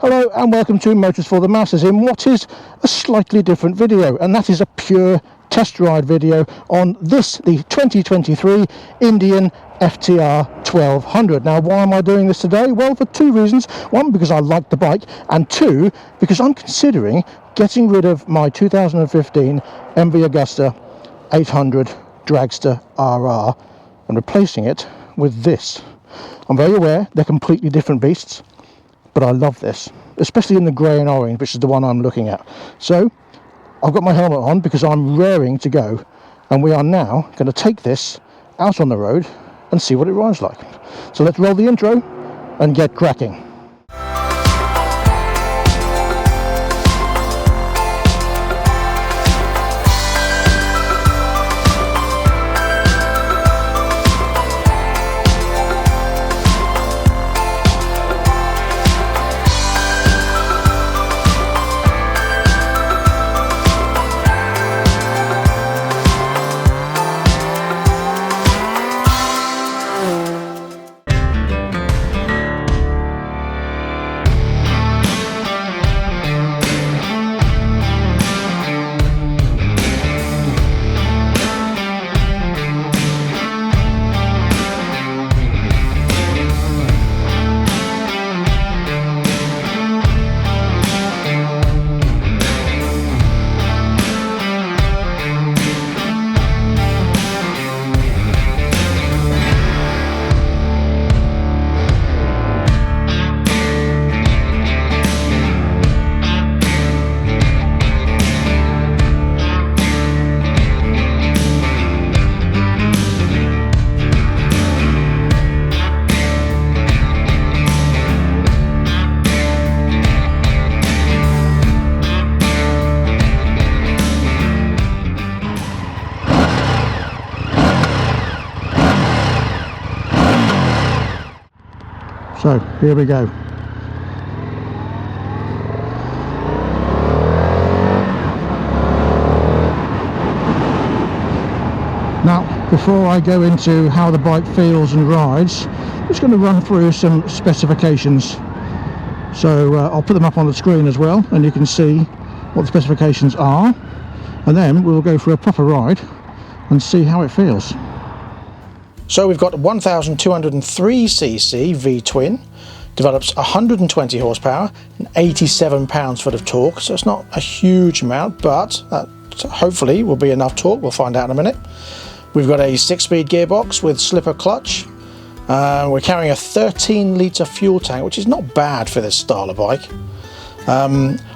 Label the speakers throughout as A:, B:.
A: Hello and welcome to Motors for the Masses in what is a slightly different video, and that is a pure test ride video on this, the 2023 Indian FTR1200. Now, why am I doing this today? Well, for two reasons. One, because I like the bike, and two, because I'm considering getting rid of my 2015 MV Agusta 800 Dragster RR and replacing it with this. I'm very aware they're completely different beasts, but I love this, especially in the grey and orange, which is the one I'm looking at. So I've got my helmet on because I'm raring to go, and we are now going to take this out on the road and see what it rides like. So let's roll the intro and get cracking. So here we go. Now, before I go into how the bike feels and rides, I'm just going to run through some specifications. So I'll put them up on the screen as well, and you can see what the specifications are, and then we'll go for a proper ride and see how it feels. So we've got 1203cc V-twin, develops 120 horsepower and 87 pounds-foot of torque, so it's not a huge amount, but that hopefully will be enough torque. We'll find out in a minute. We've got a 6-speed gearbox with slipper clutch. We're carrying a 13-litre fuel tank, which is not bad for this style of bike.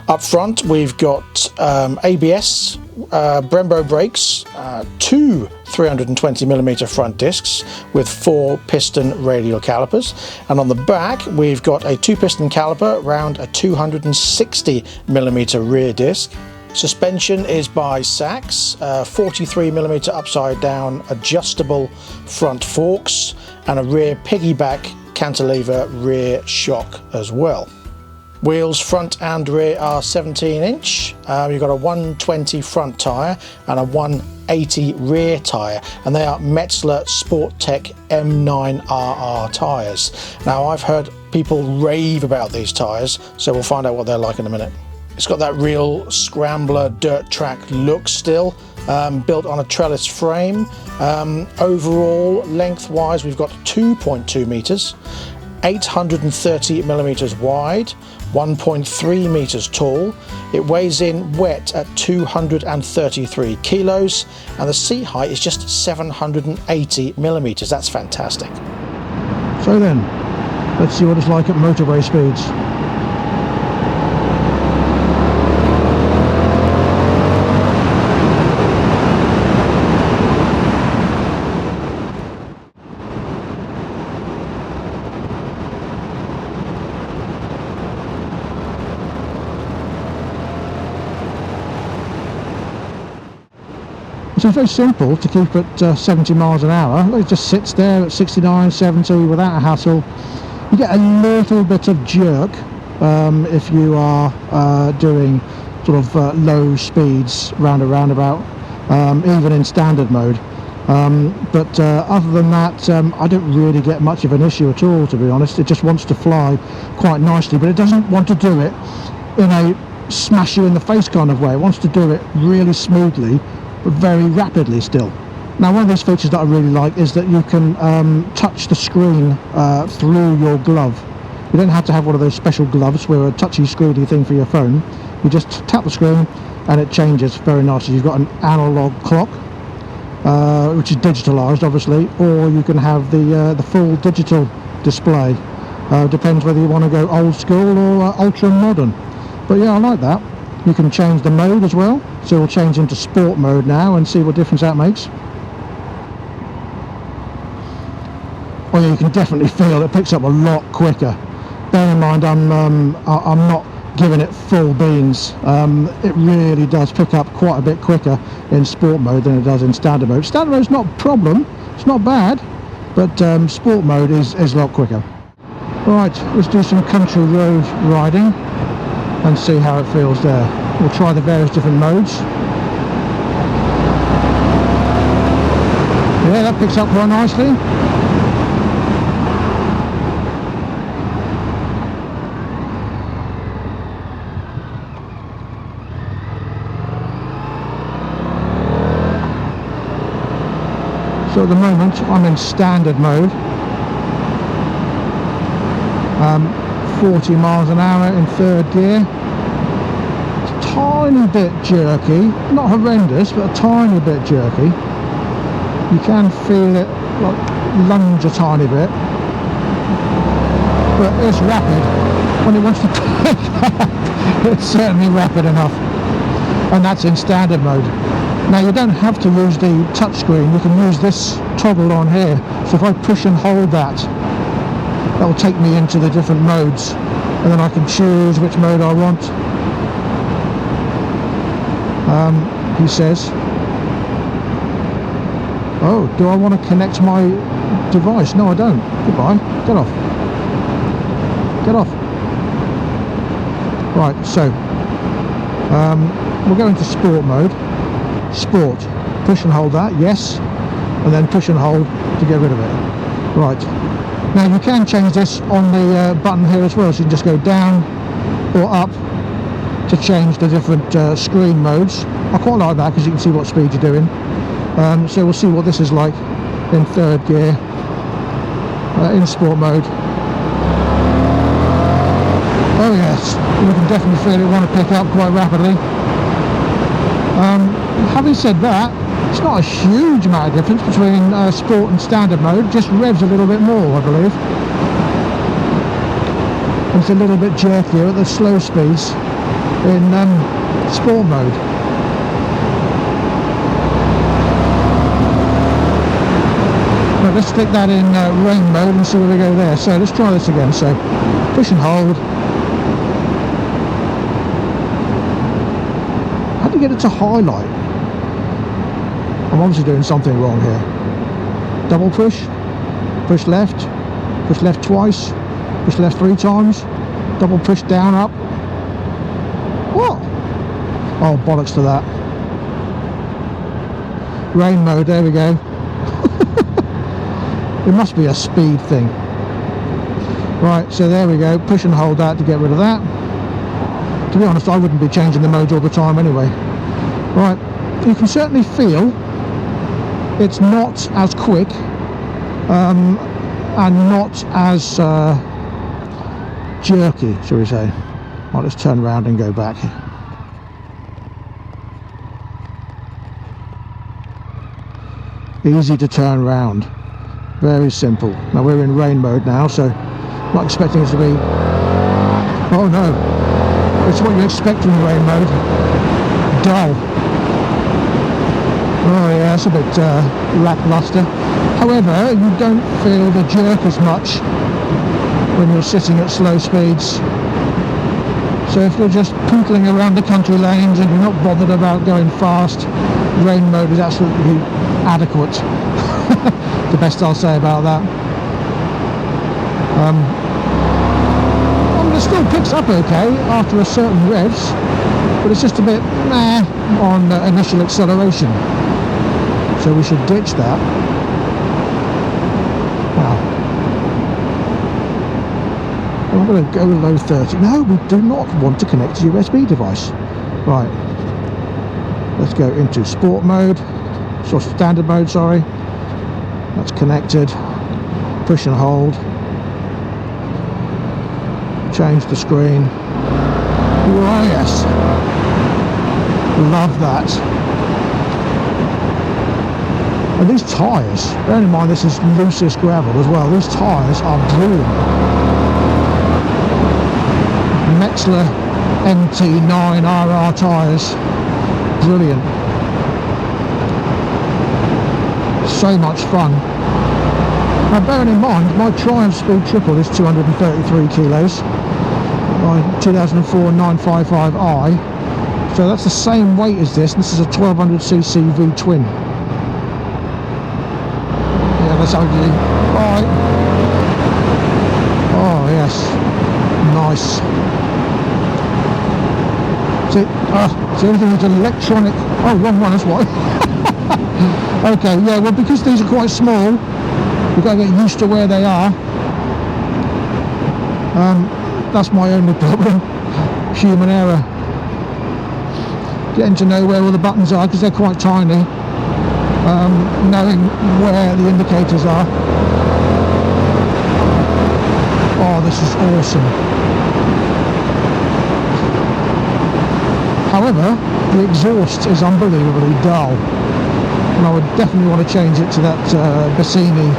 A: Up front we've got ABS, Brembo brakes, two 320mm front discs with 4 piston radial calipers, and on the back we've got a 2-piston caliper round a 260mm rear disc. Suspension is by Sachs, 43mm upside down adjustable front forks, and a rear piggyback cantilever rear shock as well. Wheels front and rear are 17-inch. You've got a 120 front tyre and a 180 rear tyre, and they are Metzeler Sport Tech M9RR tyres. Now, I've heard people rave about these tyres, so we'll find out what they're like in a minute. It's got that real scrambler dirt track look still, built on a trellis frame. Overall, lengthwise, we've got 2.2 metres, 830mm wide, 1.3 metres tall. It weighs in wet at 233 kilos, and the seat height is just 780mm. That's fantastic. So then, let's see what it's like at motorway speeds. So it's very simple to keep at 70 miles an hour. It just sits there at 69, 70 without a hassle. You get a little bit of jerk if you are doing sort of low speeds round a roundabout, even in standard mode. But other than that, I don't really get much of an issue at all, to be honest. It just wants to fly quite nicely, but it doesn't want to do it in a smash you in the face kind of way. It wants to do it really smoothly, but very rapidly still. Now, one of these features that I really like is that you can touch the screen through your glove. You don't have to have one of those special gloves where a touchy screeny thing for your phone. You just tap the screen and it changes very nicely. You've got an analog clock, which is digitalized obviously, or you can have the full digital display. Depends whether you want to go old school or ultra modern. But yeah, I like that. You can change the mode as well, so we'll change into sport mode now and see what difference that makes. Oh yeah, you can definitely feel it picks up a lot quicker. Bear in mind, I'm not giving it full beans. It really does pick up quite a bit quicker in sport mode than it does in standard mode. Standard mode is not a problem, it's not bad, but sport mode is a lot quicker. Right, let's do some country road riding and see how it feels there. We'll try the various different modes. Yeah, that picks up quite nicely. So at the moment I'm in standard mode, 40 miles an hour in third gear. It's a tiny bit jerky, not horrendous, but a tiny bit jerky. You can feel it like lunge a tiny bit, but it's rapid. When it wants to pick up, it's certainly rapid enough, and that's in standard mode. Now you don't have to use the touchscreen, you can use this toggle on here. So if I push and hold that, that will take me into the different modes, and then I can choose which mode I want. He says, oh, do I want to connect my device? No, I don't. Goodbye. Get off. Get off. Right, so we'll go into sport mode. Sport, push and hold that, yes, and then push and hold to get rid of it. Right, now you can change this on the button here as well, so you can just go down or up to change the different screen modes. I quite like that because you can see what speed you're doing. So we'll see what this is like in third gear, in sport mode. Oh yes, you can definitely feel it want to pick up quite rapidly. Having said that, it's not a huge amount of difference between sport and standard mode, just revs a little bit more, I believe. It's a little bit jerkier at the slow speeds in sport mode. Right, let's stick that in rain mode and see where we go there. So let's try this again. So push and hold. How do you get it to highlight? I'm obviously doing something wrong here. Double push, push left twice, push left 3 times, double push down, up. What? Oh, bollocks to that. Rain mode, there we go. It must be a speed thing. Right, so there we go, push and hold that to get rid of that. To be honest, I wouldn't be changing the modes all the time anyway. Right, you can certainly feel it's not as quick and not as jerky, shall we say. Right, let's turn around and go back. Easy to turn round, very simple. Now we're in rain mode now, so I'm not expecting it to be, oh no, it's what you expect from rain mode, dull. Oh yeah, it's a bit lackluster. However, you don't feel the jerk as much when you're sitting at slow speeds. So if you're just pootling around the country lanes and you're not bothered about going fast, rain mode is absolutely adequate. The best I'll say about that. It still picks up okay after a certain revs, but it's just a bit meh on initial acceleration. so we should ditch that. Now, I'm going to go below 30. No, we do not want to connect a USB device. Right, let's go into sport mode, so standard mode, sorry. That's connected. Push and hold. Change the screen. Oh yes, love that. And these tyres, bearing in mind this is loosest gravel as well, these tyres are brilliant. Metzler MT9 RR tyres, brilliant. So much fun. Now bearing in mind my Triumph Speed Triple is 233 kilos, my 2004 955i, so that's the same weight as this. This is a 1200cc V-twin. Yeah, that's ugly. Right. Oh yes, nice. See, everything is electronic. Oh, wrong one, that's why. Okay, yeah, well, because these are quite small, we've got to get used to where they are. That's my only problem. Human error. Getting to know where all the buttons are, because they're quite tiny. Knowing where the indicators are. Oh, this is awesome. However, the exhaust is unbelievably dull, and I would definitely want to change it to that Bassini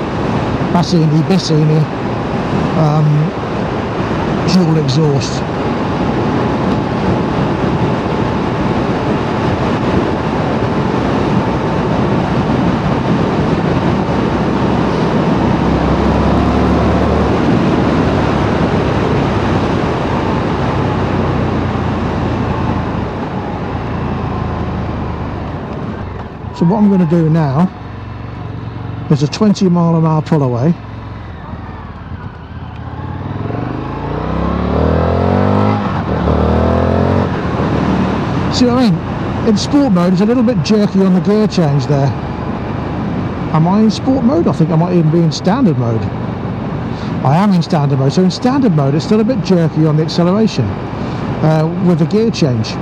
A: dual exhaust. So what I'm going to do now is a 20-mile-an-hour pull away. See what I mean? In sport mode it's a little bit jerky on the gear change there. Am I in sport mode? I think I might even be in standard mode. I am in standard mode. So in standard mode it's still a bit jerky on the acceleration with the gear change.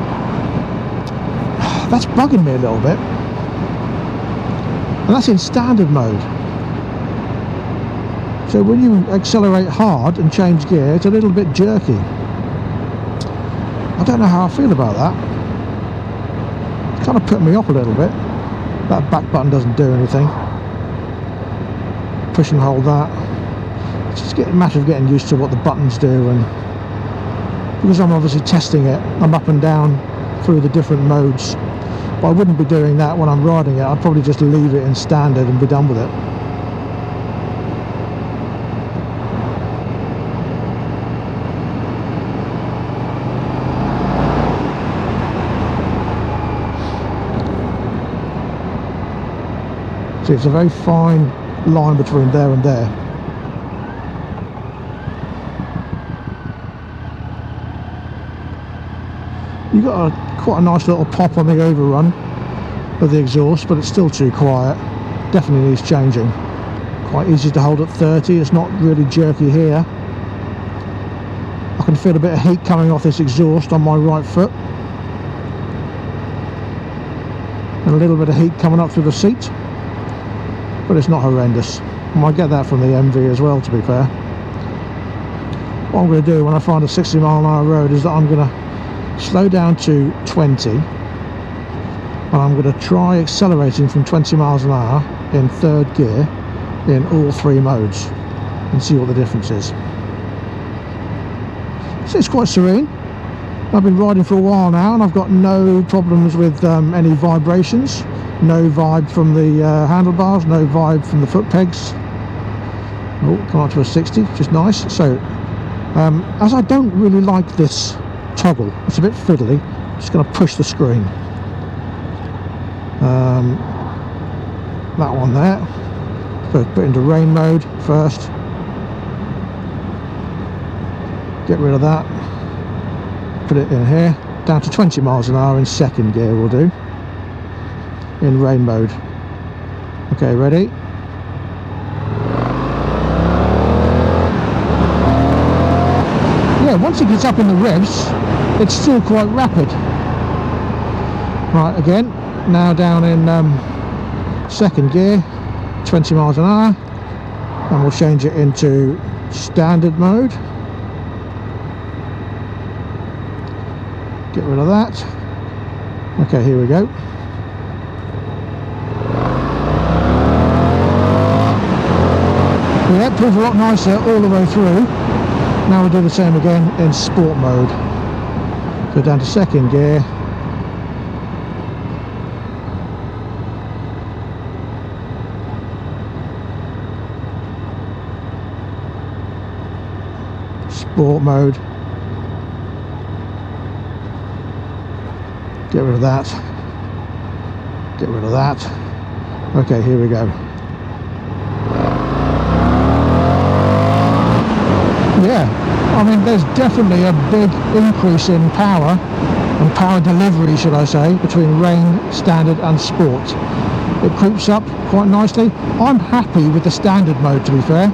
A: That's bugging me a little bit. And that's in standard mode. So when you accelerate hard and change gear, it's a little bit jerky. I don't know how I feel about that. It's kind of put me off a little bit. That back button doesn't do anything. Push and hold that. It's just a matter of getting used to what the buttons do, and because I'm obviously testing it, I'm up and down through the different modes. But I wouldn't be doing that when I'm riding it. I'd probably just leave it in standard and be done with it. See, it's a very fine line between there and there. You got quite a nice little pop on the overrun of the exhaust, but it's still too quiet. Definitely needs changing. Quite easy to hold at 30. It's not really jerky here. I can feel a bit of heat coming off this exhaust on my right foot, and a little bit of heat coming up through the seat, but it's not horrendous. I might get that from the MV as well, to be fair. What I'm going to do when I find a 60-mile-an-hour road is that I'm going to slow down to 20, and I'm going to try accelerating from 20 miles an hour in third gear in all three modes and see what the difference is. So it's quite serene. I've been riding for a while now and I've got no problems with any vibrations, no vibe from the handlebars, no vibe from the foot pegs. Oh, come up to a 60, which is nice. So as I don't really like this toggle, it's a bit fiddly, I'm just going to push the screen. That one there. So put into rain mode first. Get rid of that. Put it in here. Down to 20 miles an hour in second gear will do. In rain mode. Okay, ready? Yeah, once it gets up in the revs, it's still quite rapid. Right, again, now down in second gear, 20 miles an hour, and we'll change it into standard mode. Get rid of that. Okay, here we go. Yeah, it feels a lot nicer all the way through. Now we'll do the same again in sport mode. Go down to second gear. Sport mode. Get rid of that. Get rid of that. Okay, here we go. Yeah, I mean, there's definitely a big increase in power and power delivery, should I say, between rain, standard and sport. It creeps up quite nicely. I'm happy with the standard mode, to be fair.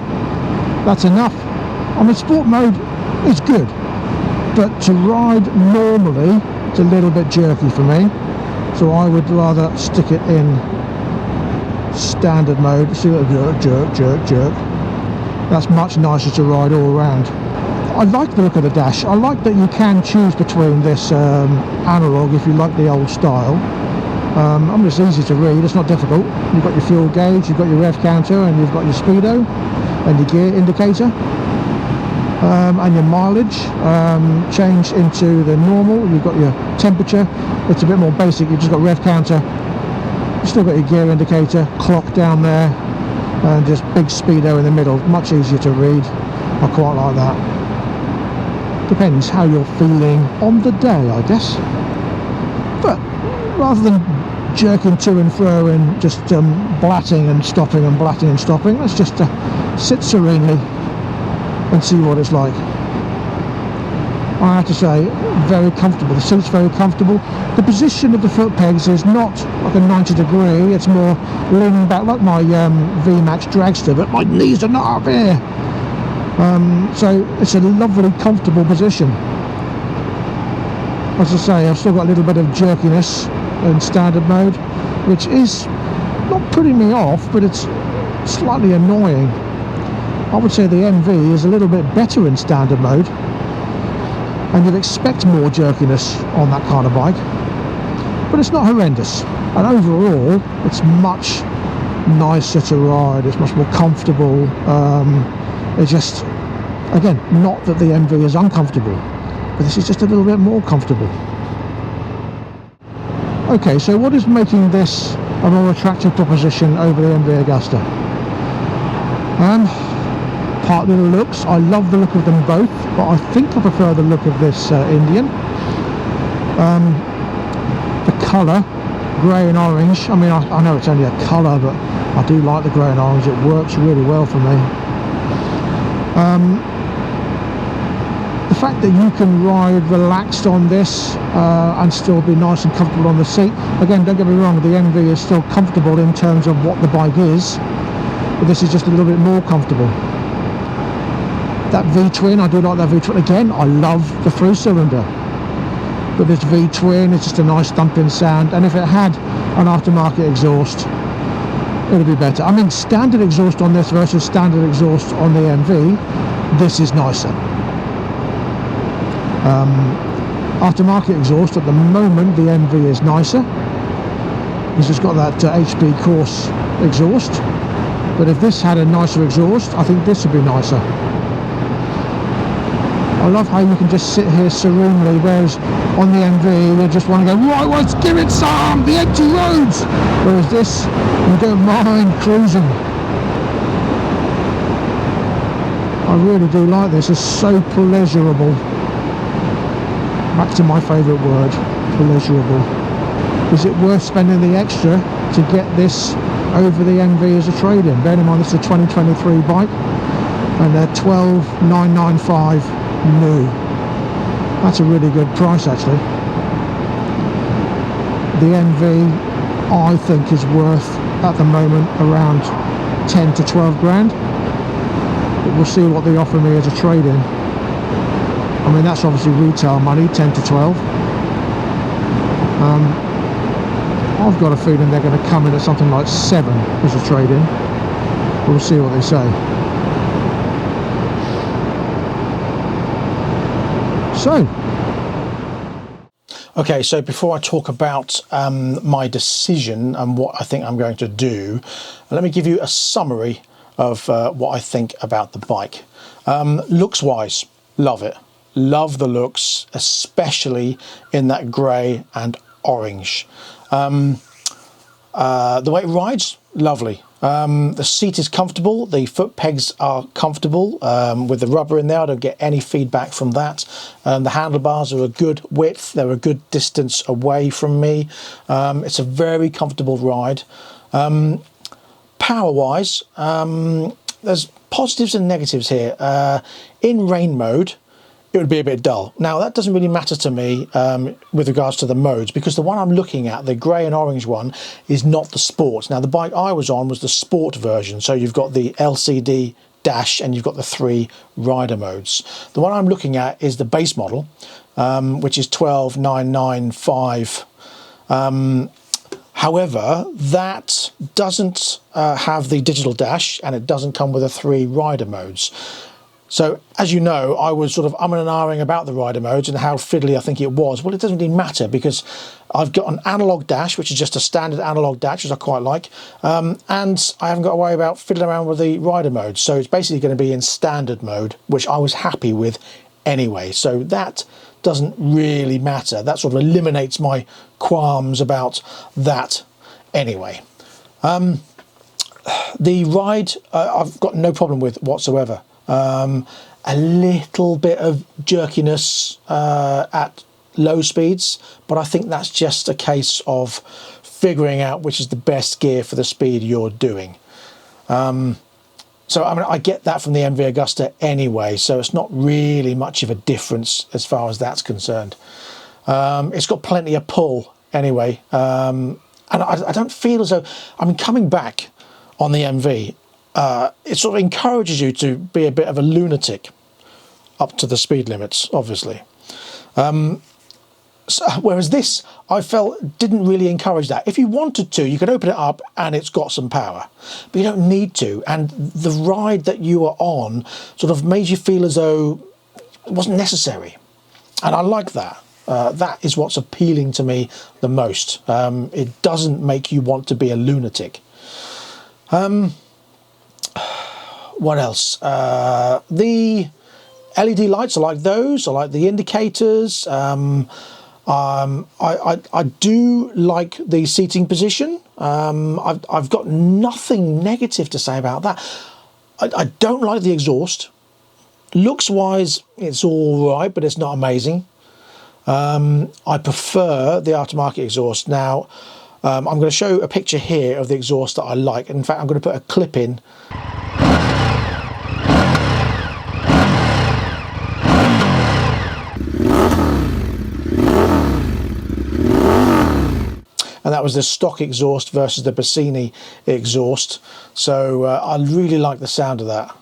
A: That's enough. I mean, sport mode is good, but to ride normally, it's a little bit jerky for me. So I would rather stick it in standard mode. See what jerk, jerk, jerk, jerk. That's much nicer to ride all around. I like the look of the dash. I like that you can choose between this analog if you like the old style. I mean, it's easy to read, it's not difficult. You've got your fuel gauge, you've got your rev counter, and you've got your speedo and your gear indicator, and your mileage changed into the normal. You've got your temperature, it's a bit more basic. You've just got rev counter, you've still got your gear indicator, clock down there, and just big speedo in the middle. Much easier to read. I quite like that. Depends how you're feeling on the day, I guess. But rather than jerking to and fro and just blatting and stopping and blatting and stopping, let's just sit serenely and see what it's like. I have to say, very comfortable. The seat's very comfortable. The position of the foot pegs is not like a 90 degree, it's more leaning back like my VMAX dragster, but my knees are not up here. So it's a lovely, comfortable position. As I say, I've still got a little bit of jerkiness in standard mode, which is not putting me off, but it's slightly annoying. I would say the MV is a little bit better in standard mode, and you'd expect more jerkiness on that kind of bike, but it's not horrendous. And overall, it's much nicer to ride. It's much more comfortable. It's just, again, not that the MV is uncomfortable, but this is just a little bit more comfortable. Okay, so what is making this a more attractive proposition over the MV Agusta? Partly the looks. I love the look of them both, but I think I prefer the look of this Indian. The colour, grey and orange. I mean, I know it's only a colour, but I do like the grey and orange. It works really well for me. The fact that you can ride relaxed on this and still be nice and comfortable on the seat. Again, don't get me wrong, the MV is still comfortable in terms of what the bike is, but this is just a little bit more comfortable. That V-twin, I do like that V-twin. Again, I love the 3-cylinder, but this V-twin is just a nice thumping sound, and if it had an aftermarket exhaust, it would be better. I mean, standard exhaust on this versus standard exhaust on the MV, this is nicer. Aftermarket exhaust, at the moment the MV is nicer because it's got that HP coarse exhaust, but if this had a nicer exhaust, I think this would be nicer. I love how you can just sit here serenely, whereas on the MV you just want to go, right, let's give it some, the empty roads, whereas this, you don't mind cruising. I really do like this. It's so pleasurable. Back to my favourite word, pleasurable. Is it worth spending the extra to get this over the MV as a trade-in? Bear in mind this is a 2023 bike, and they're $12,995 new. That's a really good price actually. The MV, I think, is worth at the moment around 10 to 12 grand. But we'll see what they offer me as a trade-in. I mean, that's obviously retail money, 10 to 12. I've got a feeling they're going to come in at something like 7 as a trade-in. We'll see what they say. So, okay, so before I talk about my decision and what I think I'm going to do, let me give you a summary of what I think about the bike. Looks-wise, love it. Love the looks, especially in that grey and orange. The way it rides, lovely. The seat is comfortable, the foot pegs are comfortable with the rubber in there. I don't get any feedback from that. The handlebars are a good width, they're a good distance away from me. It's a very comfortable ride. Power wise, there's positives and negatives here. In rain mode, it would be a bit dull. Now that doesn't really matter to me with regards to the modes, because the one I'm looking at, the grey and orange one, is not the Sport. Now the bike I was on was the Sport version, so you've got the LCD dash and you've got the 3 rider modes. The one I'm looking at is the base model, which is 12995. However, that doesn't have the digital dash, and it doesn't come with the 3 rider modes. So, as you know, I was sort of umming and ahhing about the rider modes and how fiddly I think it was. Well, it doesn't really matter, because I've got an analog dash, which is just a standard analog dash, which I quite like, and I haven't got to worry about fiddling around with the rider modes. So it's basically going to be in standard mode, which I was happy with anyway. So that doesn't really matter. That sort of eliminates my qualms about that anyway. The ride, I've got no problem with whatsoever. A little bit of jerkiness at low speeds, but I think that's just a case of figuring out which is the best gear for the speed you're doing. So I mean, I get that from the MV Agusta anyway, so it's not really much of a difference as far as that's concerned. It's got plenty of pull anyway, and I don't feel as though, I mean, coming back on the MV, it sort of encourages you to be a bit of a lunatic up to the speed limits, obviously. Whereas this, I felt, didn't really encourage that. If you wanted to, you could open it up and it's got some power, but you don't need to. And the ride that you were on sort of made you feel as though it wasn't necessary. And I like that. That is what's appealing to me the most. It doesn't make you want to be a lunatic. What else? The LED lights, I like those. I like the indicators. I do like the seating position. I've got nothing negative to say about that. I don't like the exhaust. Looks wise, it's all right, but it's not amazing. I prefer the aftermarket exhaust. Now, I'm going to show a picture here of the exhaust that I like. In fact, I'm going to put a clip in. And that was the stock exhaust versus the Bassini exhaust. So I really like the sound of that.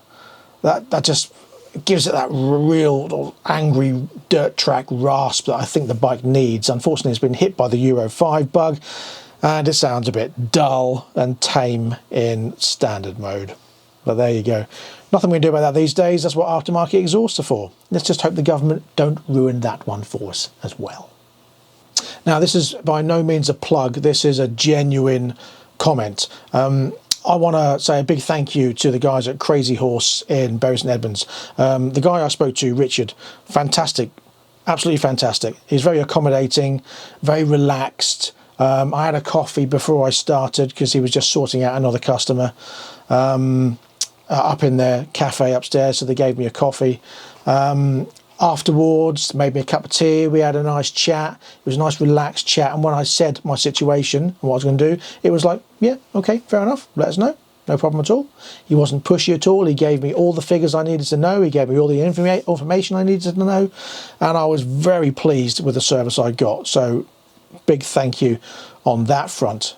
A: That just gives it that real angry dirt track rasp that I think the bike needs. Unfortunately, it's been hit by the Euro 5 bug, and it sounds a bit dull and tame in standard mode. But there you go. Nothing we can do about that these days. That's what aftermarket exhausts are for. Let's just hope the government don't ruin that one for us as well. Now, this is by no means a plug. This is a genuine comment. I want to say a big thank you to the guys at Krazy Horse in Bury St Edmunds. The guy I spoke to, Richard, fantastic, absolutely fantastic. He's very accommodating, very relaxed. I had a coffee before I started because he was just sorting out another customer up in their cafe upstairs, so they gave me a coffee. Afterwards, made me a cup of tea. We had a nice chat. It was a nice relaxed chat, and when I said my situation and what I was going to do, it was like, yeah, okay, fair enough, let us know, no problem at all. He wasn't pushy at all. He gave me all the figures I needed to know. He gave me all the information I needed to know, and I was very pleased with the service I got. So big thank you on that front.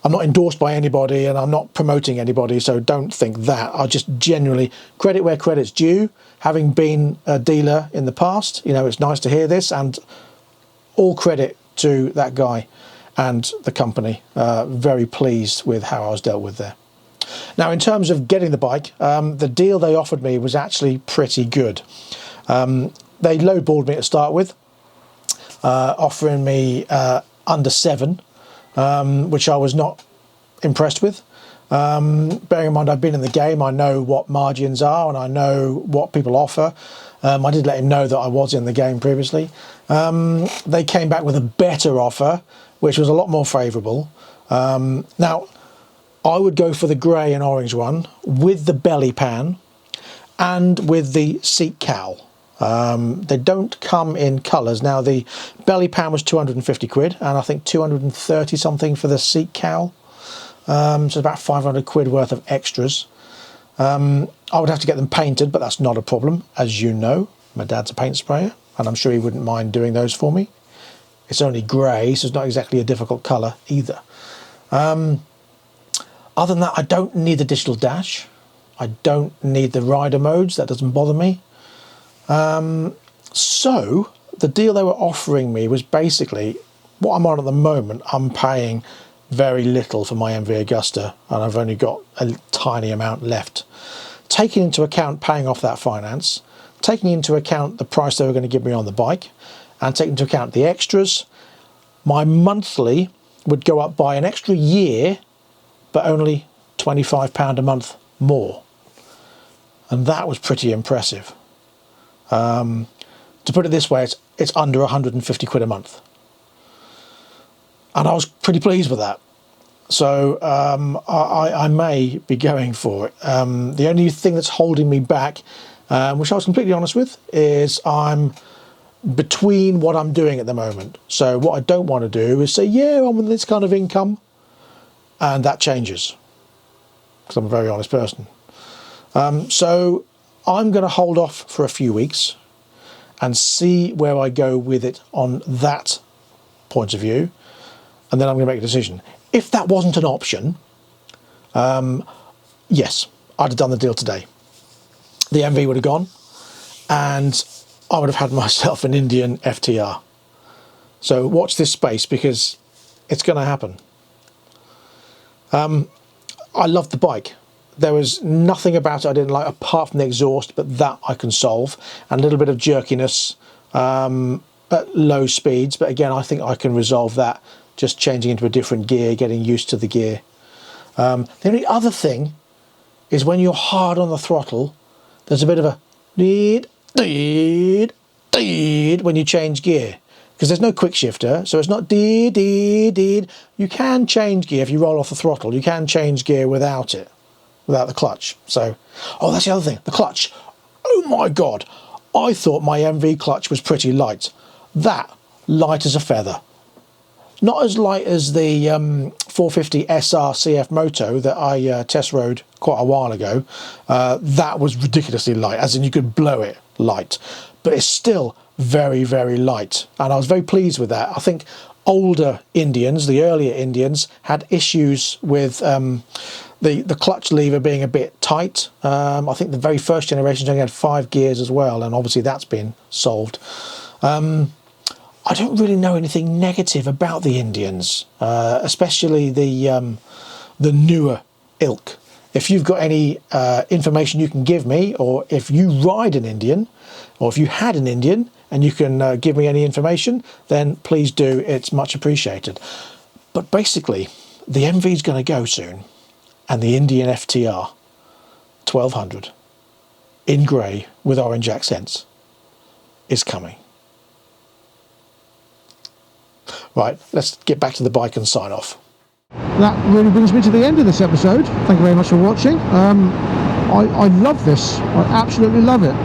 A: I'm not endorsed by anybody and I'm not promoting anybody, so don't think that. I just genuinely credit where credit's due. Having been a dealer in the past, you know, it's nice to hear this, and all credit to that guy and the company. Very pleased with how I was dealt with there. Now, in terms of getting the bike, the deal they offered me was actually pretty good. They lowballed me to start with, offering me under 7, which I was not impressed with. Bearing in mind I've been in the game, I know what margins are and I know what people offer. I did let him know that I was in the game previously. They came back with a better offer, which was a lot more favourable. Now, I would go for the grey and orange one with the belly pan and with the seat cowl. They don't come in colours. Now, the belly pan was 250 quid and I think 230 something for the seat cowl. So about 500 quid worth of extras. I would have to get them painted, but that's not a problem. As you know, my dad's a paint sprayer and I'm sure he wouldn't mind doing those for me. It's only grey, so it's not exactly a difficult colour either. Other than that, I don't need the digital dash. I don't need the rider modes. That doesn't bother me. So the deal they were offering me was basically what I'm on at the moment. I'm paying very little for my MV Agusta and I've only got a tiny amount left. Taking into account paying off that finance, taking into account the price they were going to give me on the bike, and taking into account the extras, my monthly would go up by an extra year, but only £25 a month more. And that was pretty impressive. To put it this way, it's under 150 quid a month. And I was pretty pleased with that. So I may be going for it. The only thing that's holding me back, which I was completely honest with, is I'm between what I'm doing at the moment. So what I don't want to do is say, yeah, I'm with this kind of income, and that changes, because I'm a very honest person. So I'm going to hold off for a few weeks and see where I go with it on that point of view, and then I'm going to make a decision. If that wasn't an option, yes, I'd have done the deal today. The MV would have gone and I would have had myself an Indian FTR. So watch this space, because it's going to happen. I loved the bike. There was nothing about it I didn't like apart from the exhaust, but that I can solve, and a little bit of jerkiness at low speeds. But again, I think I can resolve that just changing into a different gear, getting used to the gear. The only other thing is when you're hard on the throttle, there's a bit of a deed when you change gear, because there's no quick shifter, so it's not deed. You can change gear if you roll off the throttle. You can change gear without it, without the clutch. So, oh, that's the other thing, the clutch. Oh my God, I thought my MV clutch was pretty light. That, light as a feather. Not as light as the 450 SR CF Moto that I test rode quite a while ago. That was ridiculously light, as in you could blow it light. But it's still very, very light. And I was very pleased with that. I think older Indians, the earlier Indians, had issues with the clutch lever being a bit tight. I think the very first generation only had 5 gears as well, and obviously that's been solved. I don't really know anything negative about the Indians, especially the newer ilk. If you've got any information you can give me, or if you ride an Indian, or if you had an Indian and you can give me any information, then please do. It's much appreciated. But basically, the MV is going to go soon, and the Indian FTR 1200 in grey with orange accents is coming. Right, let's get back to the bike and sign off.
B: That really brings me to the end of this episode. Thank you very much for watching. I love this. I absolutely love it.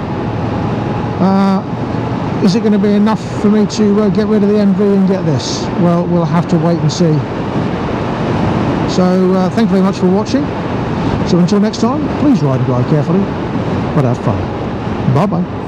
B: Is it going to be enough for me to get rid of the MV and get this? Well, we'll have to wait and see. So thank you very much for watching. So until next time, please ride and drive carefully, but have fun. Bye bye.